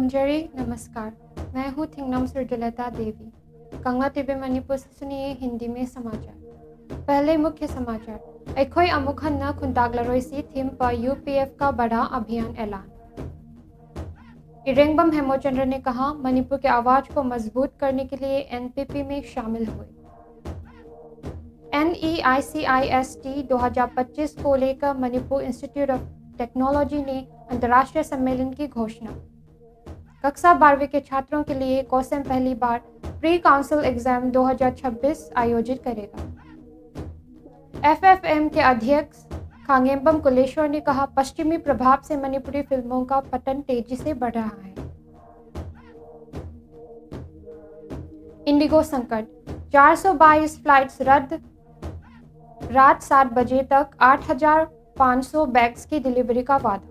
लमजरी नमस्कार। मैं हूँ थिंगनम सुरजलता देवी। कंगला टीवी मणिपुर से सुनिए हिंदी में समाचार। पहले मुख्य समाचार। अखोई अमुक हन्ना खुंतागलरोइसी थीम पर यूपीएफ का बड़ा अभियान ऐलान। इरेंगबम हेमचंद्र ने कहा, मणिपुर के आवाज को मजबूत करने के लिए एनपीपी में शामिल हुए। NEICIST 2025 को लेकर मणिपुर इंस्टीट्यूट ऑफ टेक्नोलॉजी ने अंतर्राष्ट्रीय सम्मेलन की घोषणा। कक्षा 12वीं के छात्रों के लिए कौसम पहली बार प्री काउंसिल एग्जाम 2026 आयोजित करेगा। FFM के अध्यक्ष खांगेम्बम कुलेश्वर ने कहा, पश्चिमी प्रभाव से मणिपुरी फिल्मों का पतन तेजी से बढ़ रहा है। इंडिगो संकट, 422 फ्लाइट्स रद्द, रात 7 बजे तक 8,500 बैग्स की डिलीवरी का वादा।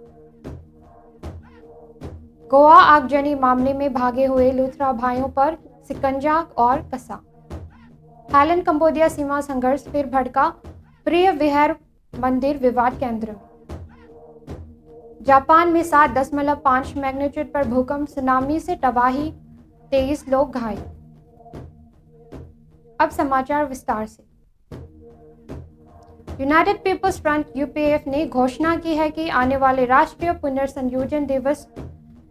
गोवा आगजनी मामले में भागे हुए लूथरा भाइयों पर सिकंजा और कसा। थाईलैंड कंबोडिया सीमा संघर्ष फिर भड़का, प्रिय विहार मंदिर विवाद केंद्र में। जापान में 7.5 मैग्नीट्यूड पर भूकंप, सुनामी से तबाही, 23 लोग घायल। अब समाचार विस्तार से। यूनाइटेड पीपल्स फ्रंट यूपीएफ ने घोषणा की है कि आने वाले राष्ट्रीय पुनर्संयोजन दिवस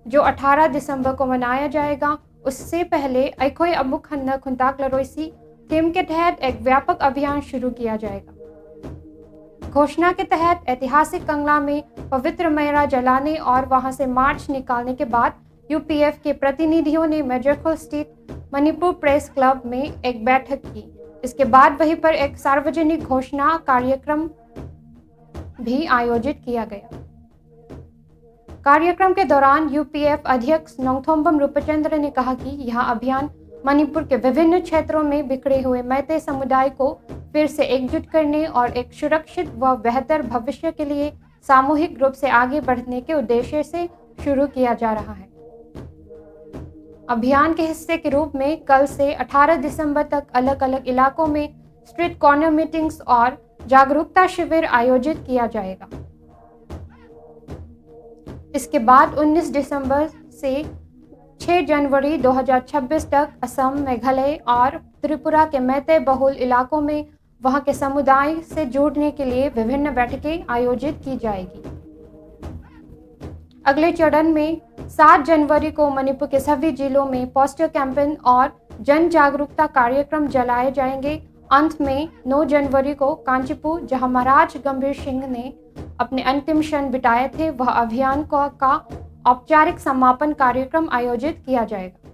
जो 18 दिसंबर को मनाया जाएगा, उससे पहले अखोई अमुक हन्ना खुंतागलरोइसी थीम के तहत एक व्यापक अभियान शुरू किया जाएगा। घोषणा के तहत ऐतिहासिक कंगला में पवित्र मेरा जलाने और वहां से मार्च निकालने के बाद यूपीएफ के प्रतिनिधियों ने मेजरखोल स्थित मणिपुर प्रेस क्लब में एक बैठक की। इसके बाद वहीं पर एक सार्वजनिक घोषणा कार्यक्रम भी आयोजित किया गया। कार्यक्रम के दौरान यूपीएफ अध्यक्ष नोंगथोम्बम रूपचंद्र ने कहा कि यह अभियान मणिपुर के विभिन्न क्षेत्रों में बिखरे हुए मैते समुदाय को फिर से एकजुट करने और एक सुरक्षित व बेहतर भविष्य के लिए सामूहिक रूप से आगे बढ़ने के उद्देश्य से शुरू किया जा रहा है। अभियान के हिस्से के रूप में कल से 18 दिसंबर तक अलग अलग इलाकों में स्ट्रीट कॉर्नर मीटिंग्स और जागरूकता शिविर आयोजित किया जाएगा। इसके बाद 19 दिसंबर से 6 जनवरी 2026 तक असम, मेघालय और त्रिपुरा के मैते बहुल इलाकों में वहां के समुदाय से जुड़ने के लिए विभिन्न बैठकें आयोजित की जाएगी। अगले चरण में 7 जनवरी को मणिपुर के सभी जिलों में पोस्टर कैंपेन और जन जागरूकता कार्यक्रम चलाए जाएंगे। अंत में 9 जनवरी को कांचीपुर, जहां महाराज गंभीर सिंह ने अपने अंतिम क्षण बिताए थे, वह अभियान का औपचारिक समापन कार्यक्रम आयोजित किया जाएगा।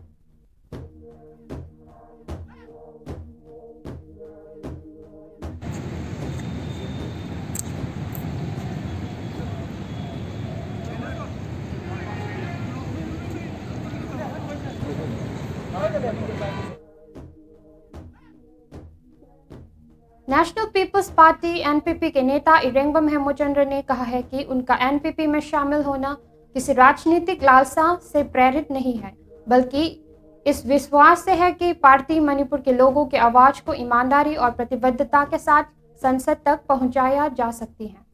नेशनल पीपल्स पार्टी एनपीपी के नेता इरेंगबम हेमचंद्र ने कहा है कि उनका एनपीपी में शामिल होना किसी राजनीतिक लालसा से प्रेरित नहीं है, बल्कि इस विश्वास से है कि पार्टी मणिपुर के लोगों की आवाज को ईमानदारी और प्रतिबद्धता के साथ संसद तक पहुंचाया जा सकती है।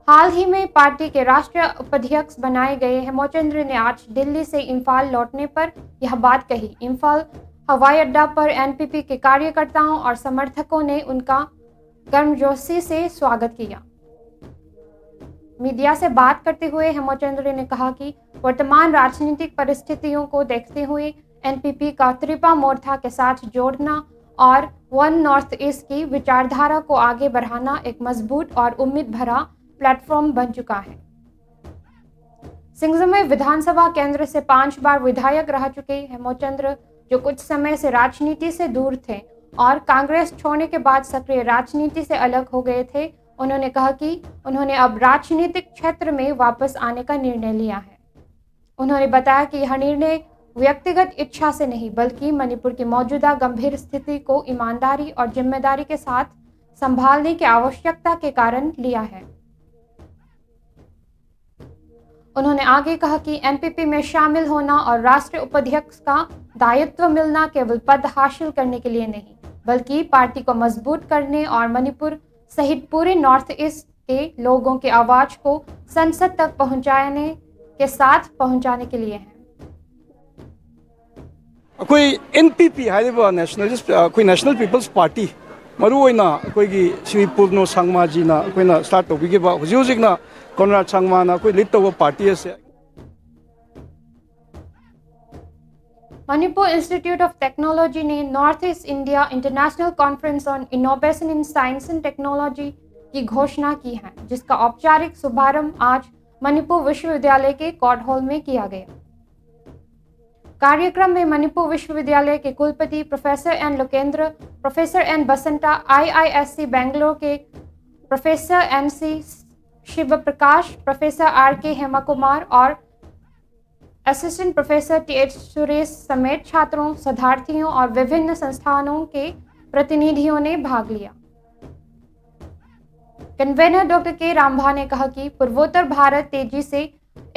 हाल ही में पार्टी के राष्ट्रीय उपाध्यक्ष बनाए गए हेमचंद्र ने आज दिल्ली से इम्फाल लौटने पर यह बात कही। इम्फाल हवाई अड्डा पर एनपीपी के कार्यकर्ताओं और समर्थकों ने उनका गर्मजोशी से स्वागत किया। मीडिया से बात करते हुए हेमचंद्र ने कहा कि वर्तमान राजनीतिक परिस्थितियों को देखते हुए एनपीपी का त्रिपा मोर्चा के साथ जोड़ना और वन नॉर्थ ईस्ट की विचारधारा को आगे बढ़ाना एक मजबूत और उम्मीद भरा प्लेटफॉर्म बन चुका है। सिंगजमई विधानसभा केंद्र से 5 बार विधायक रह चुके हेमचंद्र, जो कुछ समय से राजनीति से दूर थे और कांग्रेस छोड़ने के बाद सक्रिय राजनीति से अलग हो गए थे, उन्होंने कहा कि उन्होंने अब राजनीतिक क्षेत्र में वापस आने का निर्णय लिया है। उन्होंने बताया कि यह निर्णय व्यक्तिगत इच्छा से नहीं, बल्कि मणिपुर की मौजूदा गंभीर स्थिति को ईमानदारी और जिम्मेदारी के साथ संभालने की आवश्यकता के कारण लिया है। उन्होंने आगे कहा कि एनपीपी में शामिल होना और राष्ट्रीय उपाध्यक्ष का दायित्व मिलना केवल पद हासिल करने के लिए नहीं, बल्कि पार्टी को मजबूत करने और मणिपुर सहित पूरे नॉर्थ ईस्ट के लोगों की आवाज को संसद तक पहुंचाने के साथ पहुंचाने के लिए हैं। कोई NPP हाइबा नेशनलिस्ट कोई नेशनल पीपल्स पार्टी मरुओइना कोई श्री पूर्णो संगमा जीना कोइना स्टार्ट तौबिगेबा हुजिना कोनराड संगमाना कोई लीड तौबा पार्टी से मणिपुर इंस्टीट्यूट ऑफ टेक्नोलॉजी ने north east India international conference on innovation in science and technology की घोषणा की है, जिसका औपचारिक शुभारंभ आज मणिपुर विश्वविद्यालय के कॉर्ट हॉल में किया गया। कार्यक्रम में मणिपुर विश्वविद्यालय के कुलपति professor N Lokendra, professor N Basanta, IISc Bangalore के professor NC Shiv Prakash, professor RK Hema Kumar और असिस्टेंट प्रोफेसर TH सुरेश समेत छात्रों, शोधार्थियों और विभिन्न संस्थानों के प्रतिनिधियों ने भाग लिया। कन्वेनर डॉक्टर के रामभा ने कहा कि पूर्वोत्तर भारत तेजी से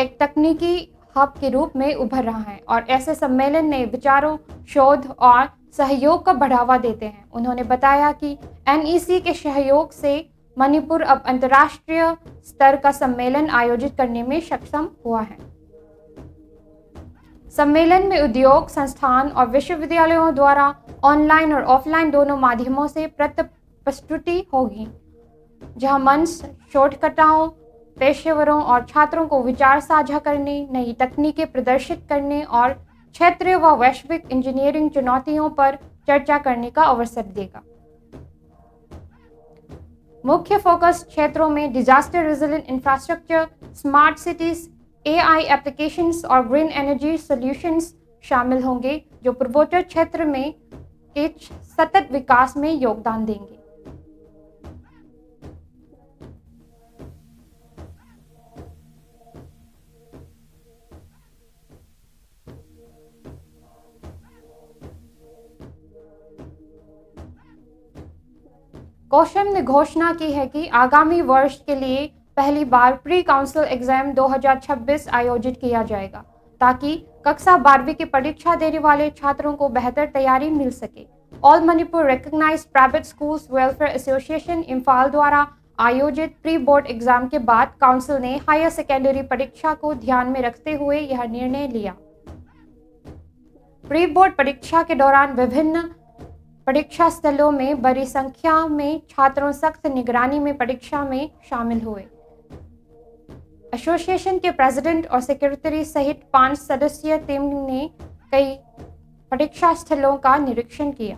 एक तकनीकी हब के रूप में उभर रहा है और ऐसे सम्मेलन नए विचारों, शोध और सहयोग को बढ़ावा देते हैं। उन्होंने बताया कि NEC के सहयोग से मणिपुर अब अंतर्राष्ट्रीय स्तर का सम्मेलन आयोजित करने में सक्षम हुआ है। सम्मेलन में उद्योग, संस्थान और विश्वविद्यालयों द्वारा ऑनलाइन और ऑफलाइन दोनों माध्यमों से प्रस्तुति होगी, जहां मंच शोधकर्ताओं, पेशेवरों और छात्रों को विचार साझा करने, नई तकनीकें प्रदर्शित करने और क्षेत्रीय व वैश्विक इंजीनियरिंग चुनौतियों पर चर्चा करने का अवसर देगा। मुख्य फोकस क्षेत्रों में disaster resilient infrastructure, smart cities, AI applications और ग्रीन एनर्जी सॉल्यूशंस शामिल होंगे, जो पूर्वोत्तर क्षेत्र में के सतत विकास में योगदान देंगे। कौशम ने घोषणा की है कि आगामी वर्ष के लिए पहली बार प्री काउंसिल एग्जाम 2026 आयोजित किया जाएगा, ताकि कक्षा 12वीं की परीक्षा देने वाले छात्रों को बेहतर तैयारी मिल सके। All Manipur recognised private schools welfare association Imphal द्वारा आयोजित प्री बोर्ड एग्जाम के बाद काउंसिल ने हायर सेकेंडरी परीक्षा को ध्यान में रखते हुए यह निर्णय लिया। प्री बोर्ड परीक्षा के दौरान विभिन्न परीक्षा स्थलों में बड़ी संख्या में छात्रों सख्त निगरानी में परीक्षा में शामिल हुए। एसोसिएशन के प्रेसिडेंट और सेक्रेटरी सहित 5 सदस्यीय टीम ने कई परीक्षा स्थलों का निरीक्षण किया।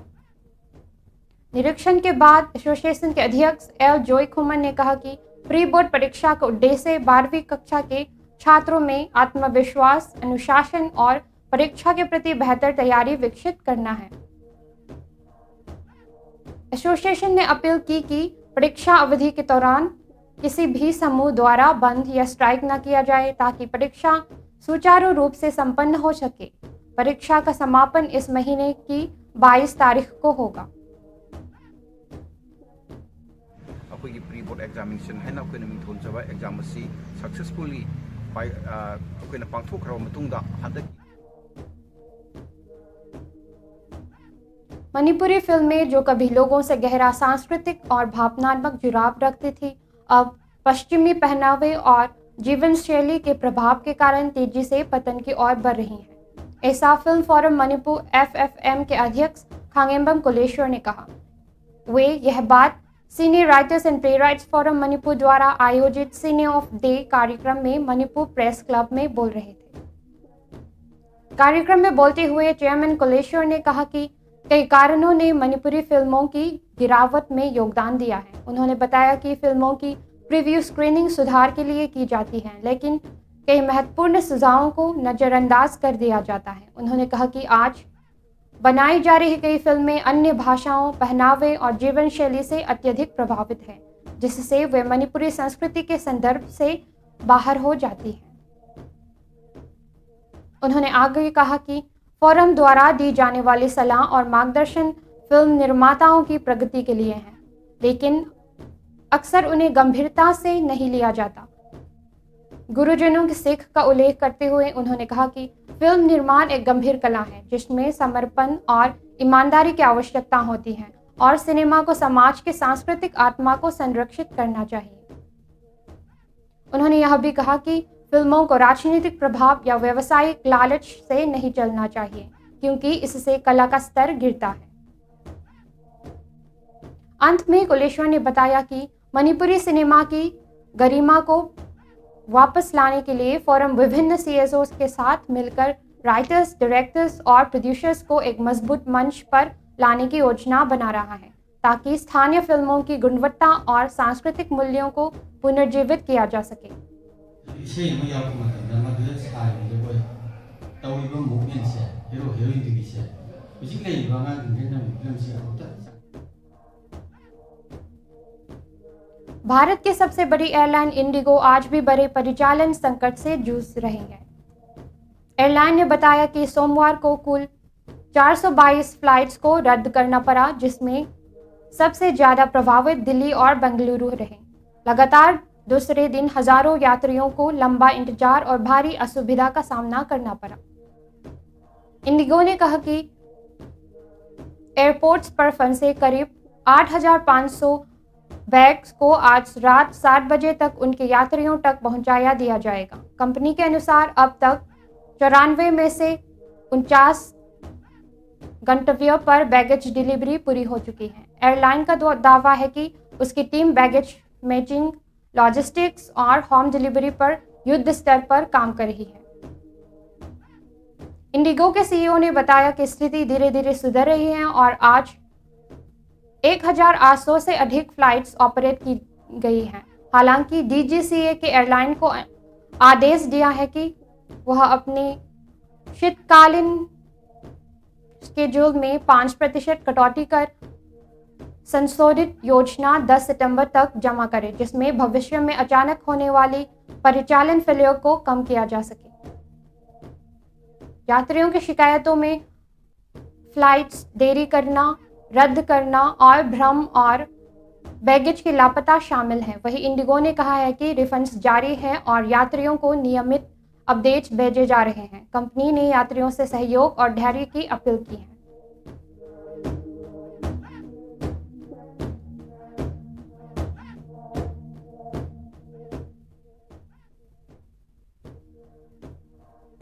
निरीक्षण के बाद एसोसिएशन के अध्यक्ष एल जॉय खुमन ने कहा कि प्री बोर्ड परीक्षा का उद्देश्य 12वीं कक्षा के छात्रों में आत्मविश्वास, अनुशासन और परीक्षा के प्रति बेहतर तैयारी विकसित करना है। एसोसिएशन ने अपील की कि परीक्षा अवधि के दौरान किसी भी समूह द्वारा बंद या स्ट्राइक न किया जाए, ताकि परीक्षा सुचारू रूप से संपन्न हो सके। परीक्षा का समापन इस महीने की 22 तारीख को होगा। अखोई प्री बोर्ड एग्जामिनेशन है ना, अखोई मिथोन जब एग्जाम सक्सेसफुली अखोई पांथोखरब मतुंगदा हंदक मणिपुरी फिल्में, जो कभी लोगों से गहरा सांस्कृतिक और भावनात्मक जुड़ाव रखती थी, अब पश्चिमी पहनावे और जीवन शैली के प्रभाव के कारण तेजी से पतन की ओर बढ़ रही हैं। ऐसा फिल्म फोरम मणिपुर FFM के अध्यक्ष खांगेम्बम कोलेश्वर ने कहा। वे यह बात senior writers and play rights forum Manipur द्वारा आयोजित सीने ऑफ डे कार्यक्रम में मणिपुर प्रेस क्लब में बोल रहे थे। कार्यक्रम में बोलते हुए चेयरमैन कोलेश्वर ने कहा कि कई कारणों ने मणिपुरी फिल्मों की गिरावट में योगदान दिया है। उन्होंने बताया कि फिल्मों की प्रीव्यू स्क्रीनिंग सुधार के लिए की जाती है, लेकिन कई महत्वपूर्ण सुझावों को नज़रअंदाज कर दिया जाता है। उन्होंने कहा कि आज बनाई जा रही कई फिल्में अन्य भाषाओं, पहनावे और जीवन शैली से अत्यधिक प्रभावित हैं, जिससे वे मणिपुरी संस्कृति के संदर्भ से बाहर हो जाती हैं। उन्होंने आगे कहा कि फोरम द्वारा दी जाने वाली सलाह और मार्गदर्शन फिल्म निर्माताओं की प्रगति के लिए है, लेकिन अक्सर उन्हें गंभीरता से नहीं लिया जाता। गुरुजनों की सीख का उल्लेख करते हुए उन्होंने कहा कि फिल्म निर्माण एक गंभीर कला है, जिसमें समर्पण और ईमानदारी की आवश्यकता होती है और सिनेमा को समाज के सांस्कृतिक आत्मा को संरक्षित करना चाहिए। उन्होंने यह भी कहा कि फिल्मों को राजनीतिक प्रभाव या व्यावसायिक लालच से नहीं चलना चाहिए, क्योंकि इससे कला का स्तर गिरता है। अंत में कुलेश्वर ने बताया कि मणिपुरी सिनेमा की गरिमा को वापस लाने के लिए फोरम विभिन्न CSOs के साथ मिलकर राइटर्स, डायरेक्टर्स और प्रोड्यूसर्स को एक मजबूत मंच पर लाने की योजना बना रहा है, ताकि स्थानीय फिल्मों की गुणवत्ता और सांस्कृतिक मूल्यों को पुनर्जीवित किया जा सके। भारत की सबसे बड़ी एयरलाइन इंडिगो आज भी बड़े परिचालन संकट से जूझ रही है। एयरलाइन ने बताया कि सोमवार को कुल 422 फ्लाइट्स को रद्द करना पड़ा, जिसमें सबसे ज्यादा प्रभावित दिल्ली और बेंगलुरु रहे। लगातार दूसरे दिन हजारों यात्रियों को लंबा इंतजार और भारी असुविधा का सामना करना पड़ा। इंडिगो ने कहा कि एयरपोर्ट्स पर फंसे करीब 8,500 बैग्स को आज रात 7 बजे तक उनके यात्रियों तक पहुंचाया दिया जाएगा। कंपनी के अनुसार अब तक 94 में से 49 गंतव्यों पर बैगेज डिलीवरी पूरी हो चुकी है। एयरलाइन का दावा है कि उसकी टीम बैगेज मैचिंग, लॉजिस्टिक्स और होम डिलीवरी पर युद्ध स्तर पर काम कर रही है। इंडिगो के CEO ने बताया कि स्थिति धीरे धीरे सुधर रही है और आज 1,800 से अधिक फ्लाइट्स ऑपरेट की गई हैं। हालांकि DGCA के एयरलाइन को आदेश दिया है कि वह अपनी शीतकालीन शेड्यूल में 5% कटौती कर संशोधित योजना 10 सितंबर तक जमा करे, जिसमें भविष्य में अचानक होने वाली परिचालन फेलियर को कम किया जा सके। यात्रियों की शिकायतों में फ्लाइट्स देरी करना, रद्द करना और भ्रम और बैगेज की लापता शामिल हैं। वहीं इंडिगो ने कहा है कि रिफंड्स जारी हैं और यात्रियों को नियमित अपडेट्स भेजे जा रहे हैं। कंपनी ने यात्रियों से सहयोग और धैर्य की अपील की है।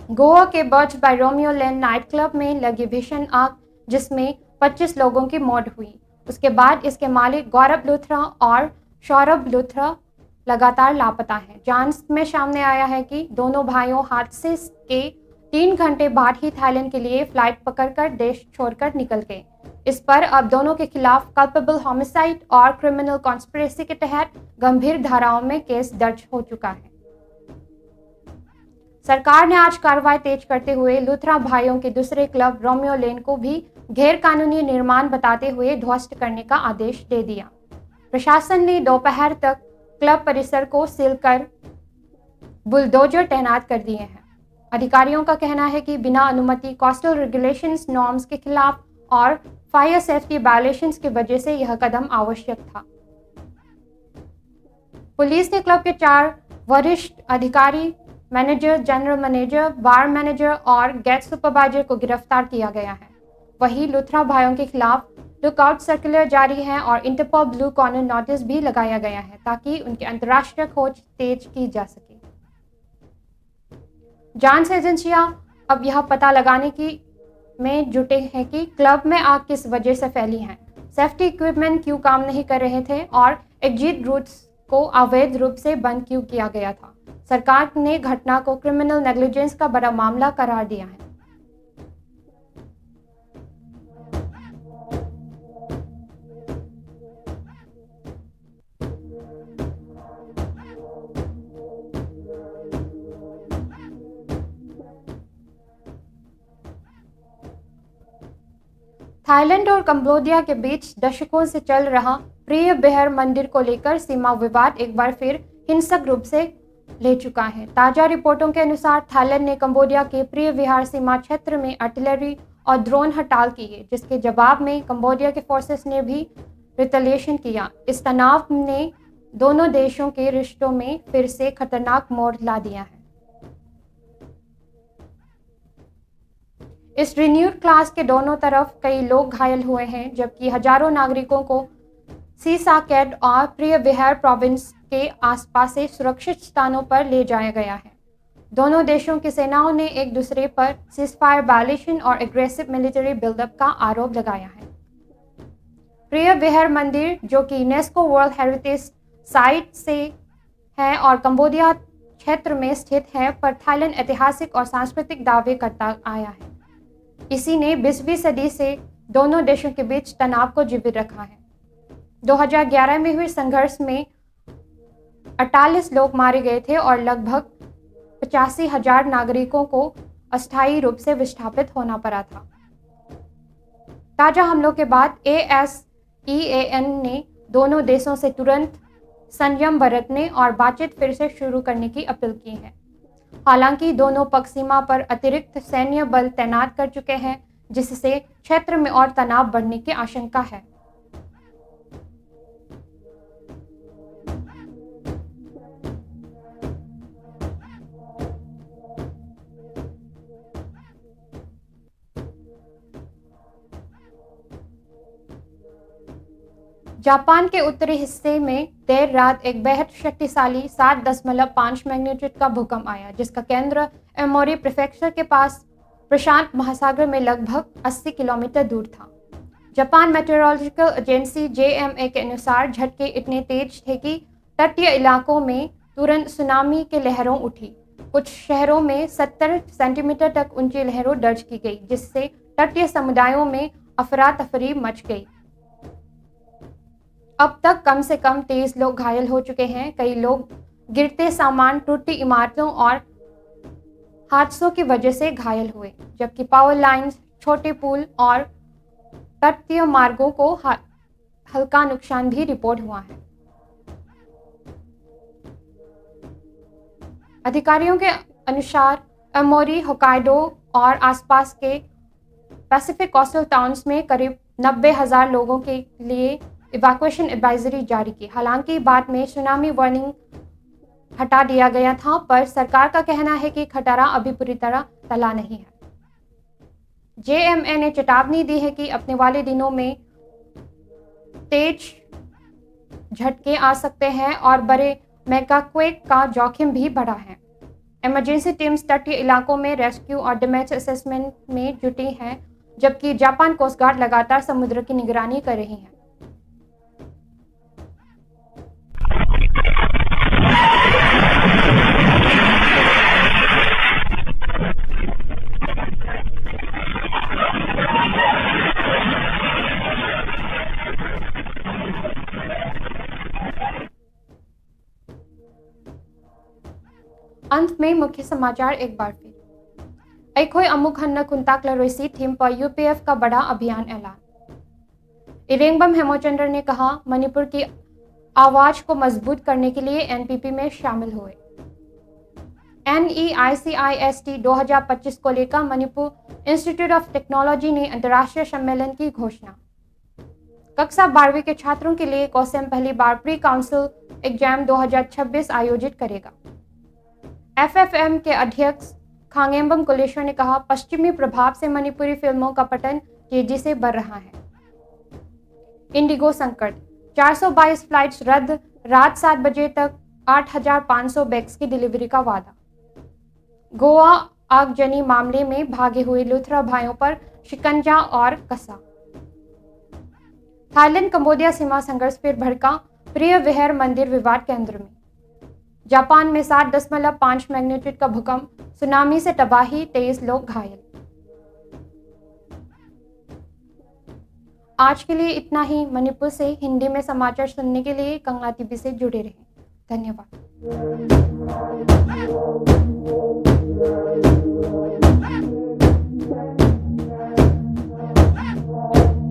गोवा के Birch by Romeo Lane night club में लगी भीषण आग, जिसमें 25 लोगों की मौत हुई। उसके बाद इसके मालिक गौरव लूथरा और सौरभ लूथरा लगातार लापता हैं। जांच में सामने आया है कि दोनों भाइयों हादसे के 3 घंटे बाद ही थाईलैंड के लिए फ्लाइट पकड़कर देश छोड़कर निकल गए। इस पर अब दोनों के खिलाफ कल्पेबल होमिसाइड और क्रिमिनल कॉन्स्पिरेसी के तहत गंभीर धाराओं में केस दर्ज हो चुका है। सरकार ने आज कार्रवाई तेज करते हुए लूथरा भाइयों के दूसरे क्लब रोमियो लेन को भी गैर कानूनी निर्माण बताते हुए ध्वस्त करने का आदेश दे दिया। प्रशासन ने दोपहर तक क्लब परिसर को सील कर बुलडोजर तैनात कर दिए हैं। अधिकारियों का कहना है कि बिना अनुमति, कोस्टल रेगुलेशंस नॉर्म्स के खिलाफ और फायर सेफ्टी वायलेशंस की वजह से यह कदम आवश्यक था। पुलिस ने क्लब के 4 वरिष्ठ अधिकारी, मैनेजर, जनरल मैनेजर, बार मैनेजर और गेस्ट सुपरवाइजर को गिरफ्तार किया गया है। वहीं लूथरा भाइयों के खिलाफ लुकआउट सर्कुलर जारी है और इंटरपोल ब्लू कॉर्नर नोटिस भी लगाया गया है, ताकि उनकी अंतर्राष्ट्रीय खोज तेज की जा सके। जांच एजेंसियां अब यह पता लगाने की में जुटे हैं कि क्लब में आग किस वजह से फैली है, सेफ्टी इक्विपमेंट क्यों काम नहीं कर रहे थे और एग्जिट रूट्स को अवैध रूप से बंद क्यों किया गया था। सरकार ने घटना को क्रिमिनल नेग्लिजेंस का बड़ा मामला करार दिया है। थाईलैंड और कंबोडिया के बीच दशकों से चल रहा प्रिय बिहार मंदिर को लेकर सीमा विवाद एक बार फिर हिंसक रूप से ले चुका है। ताजा रिपोर्टों के अनुसार थाईलैंड ने कंबोडिया के प्रिय विहार सीमा क्षेत्र में आर्टिलरी और ड्रोन हड़ताल किए, जिसके जवाब में कंबोडिया के फोर्सेस ने भी रिटेलिएशन किया। इस तनाव ने दोनों देशों के रिश्तों में फिर से खतरनाक मोड़ ला दिया है। इस रिन्यूड क्लास के दोनों तरफ कई लोग घायल हुए हैं, जबकि हजारों नागरिकों को सीसाकेड और प्रिय विहार प्रोविंस के आसपास से सुरक्षित स्थानों पर ले जाया गया है। दोनों देशों की सेनाओं ने एक दूसरे पर सीजफायर वायलेशन और एग्रेसिव मिलिट्री बिल्डअप का आरोप लगाया है। प्रिय विहार मंदिर, जो कि यूनेस्को वर्ल्ड हेरिटेज साइट से है और कंबोडिया क्षेत्र में स्थित है, पर थाईलैंड ऐतिहासिक और सांस्कृतिक दावे करता आया है। इसी ने 20वीं सदी से दोनों देशों के बीच तनाव को जीवित रखा है। 2011 में हुए संघर्ष में 48 लोग मारे गए थे और लगभग 85,000 नागरिकों को अस्थायी रूप से विस्थापित होना पड़ा था। ताजा हमलों के बाद ASEAN ने दोनों देशों से तुरंत संयम बरतने और बातचीत फिर से शुरू करने की अपील की है। हालांकि दोनों पक्ष सीमा पर अतिरिक्त सैन्य बल तैनात कर चुके हैं, जिससे क्षेत्र में और तनाव बढ़ने की आशंका है। जापान के उत्तरी हिस्से में देर रात एक बेहद शक्तिशाली 7.5 मैग्नीट्यूड का भूकंप आया, जिसका केंद्र एमोरी प्रीफेक्चर के पास प्रशांत महासागर में लगभग 80 किलोमीटर दूर था। जापान मेट्रोलॉजिकल एजेंसी JMA के अनुसार झटके इतने तेज थे कि तटीय इलाकों में तुरंत सुनामी के लहरों उठी। कुछ शहरों में 70 सेंटीमीटर तक ऊंची लहरों दर्ज की गई, जिससे तटीय समुदायों में अफरा तफरी मच गई। अब तक कम से कम 23 लोग घायल हो चुके हैं। कई लोग गिरते सामान, टूटी इमारतों और हादसों की वजह से घायल हुए, जबकि पावर लाइन्स, छोटे पुल और तटीय मार्गों को हल्का नुकसान भी रिपोर्ट हुआ है। अधिकारियों के अनुसार एमोरी, होक्काइडो और आसपास के पैसिफिक कोस्टल टाउन्स में करीब 90,000 लोगों के लिए इवैक्यूएशन एडवाइजरी जारी की। हालांकि बाद में सुनामी वार्निंग हटा दिया गया था, पर सरकार का कहना है कि खतरा अभी पूरी तरह टला नहीं है। JMA ने चेतावनी दी है कि अपने वाले दिनों में तेज झटके आ सकते हैं और बड़े मेगाक्वेक का जोखिम भी बढ़ा है। इमरजेंसी टीम्स तटीय इलाकों में रेस्क्यू और डैमेज असेसमेंट में जुटी हैं, जबकि जापान कोस्ट गार्ड लगातार समुद्र की निगरानी कर रही है। अंत में मुख्य समाचार एक बार फिर। ऐखोई अमुक हन्ना खुंताक लरोसी थीम पर UPF का बड़ा अभियान ऐलान। इरेंगबम हेमचंद्र ने कहा, मणिपुर की आवाज को मजबूत करने के लिए NPP में शामिल हुए। NEICIST 2025 को लेकर मणिपुर इंस्टीट्यूट ऑफ टेक्नोलॉजी ने अंतर्राष्ट्रीय सम्मेलन की घोषणा। कक्षा 12वीं के छात्रों के लिए कोसम पहली बार प्री काउंसिल एग्जाम 2026 आयोजित करेगा। FFM के अध्यक्ष खांगेम्बम कुलेश्वर ने कहा, पश्चिमी प्रभाव से मणिपुरी फिल्मों का पतन तेजी से बढ़ रहा है। इंडिगो संकट, 422 फ्लाइट्स रद्द, रात 7 बजे तक 8,500 बैग्स की डिलीवरी का वादा। गोवा आगजनी मामले में भागे हुए लूथरा भाइयों पर शिकंजा और कसा। थाईलैंड कंबोडिया सीमा संघर्ष फिर भड़का, प्रिय विहार मंदिर विवाद केंद्र में। जापान में 7.5 मैग्नीट्यूड का भूकंप, सुनामी से तबाही, 23 लोग घायल। आज के लिए इतना ही। मणिपुर से हिंदी में समाचार सुनने के लिए कंगना टीवी से जुड़े रहें। धन्यवाद।